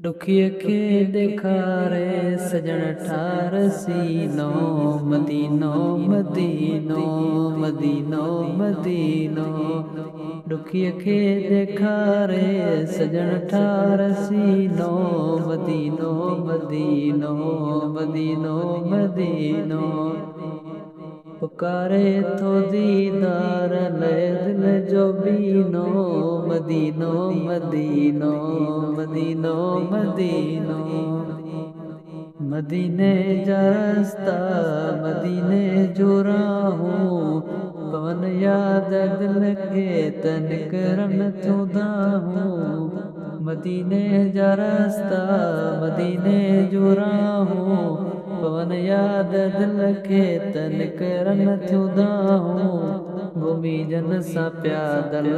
दुखीअ खे ॾेखारे सजण ठार सीनो मदीनो मदीनो मदीनो मदीनो। दुखीअ खे ॾेखारे सजण ठार सीनो मदीनो मदीनो मदीनो मदीनो। पुकारे थो दीदार ले दिल जो बीनो मदीनो मदीनो मदीनो मदीनो। मदीने जा रास्ता मदीने जो राहूं पवन याद दिल खे त निकरन थियूं दाहूं। मदीने जा रास्ता मदीने जो राहूं पवन याद दिल खे त निकरन थियूं दाहूं। घुमी जन सां प्यादल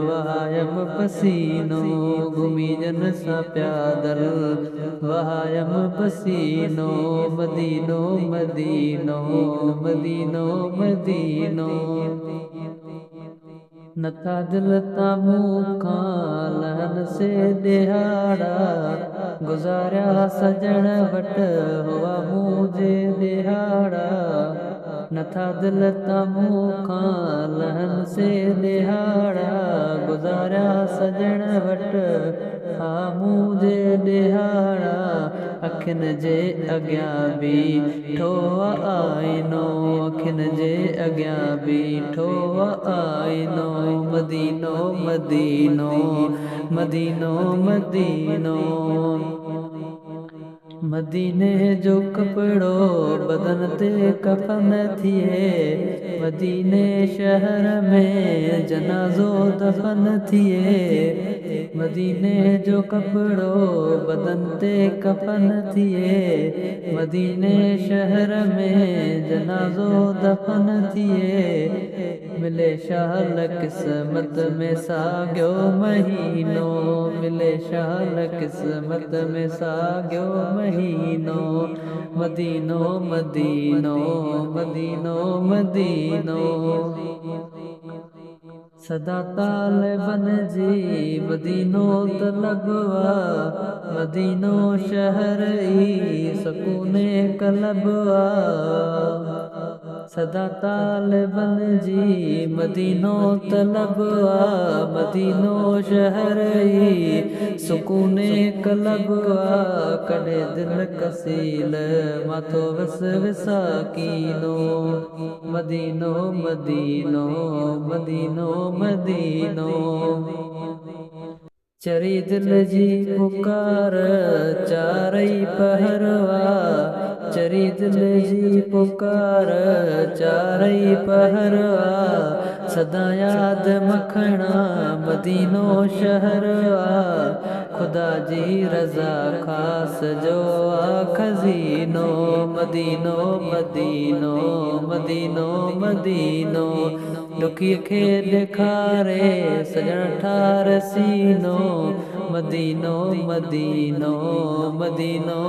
वहायम पसीनो घुमी जन सां प्यादल वहायम पसीनो मदीनो मदीनो मदीनो मदीनो। नथा दिल तां मूंखां लहन से दिहाड़ा गुज़ारिया सजण वट हुआ मुझे दिहाड़ा। नथा दिल तां मूंखां लहन से दिहाड़ा गुज़ारिया सजण वट हा मुझे दिहाड़ा। अखियुनि जे अॻियां बीठो आईनो अखियुनि जे अॻियां बीठो आईनो मदीनो मदीनो मदीनो मदीनो। मदीने जो कपिड़ो बदन ते कफन थिए मदीने शहर में जनाज़ो दफन थिए। मदीने जो कपिड़ो बदन ते कफन थिए मदीने शहर में जनाज़ो दफन थिए। मिले शाल किस्मत में साॻियो महीनो मिले शाल किस्मत में साॻियो महीनो मदीनो मदीनो मदीनो मदीनो। सदा तालिबन जी मदीनो तलब आ मदीनो शहर ई सुकूने कलब आ। सदा तालिबन जी मदीनो तलब आ मदीनो शहर ई सुकूने कलब आ। कॾे दिल कसील माथो वस विसाकीनो मदीनो मदीनो मदीनो मदीनो। चरी दिल जी पुकार चारई पहरवा चरी दिल जी पुकार चारई पहरवा। सदा याद मखणा मदीनो शहर आ खुदा जी रज़ा ख़ास जो आ खज़ीनो मदीनो मदीनो मदीनो मदीनो। दुखीअ खे ॾेखारे सजण ठार सीनो मदीनो मदीनो मदीनो।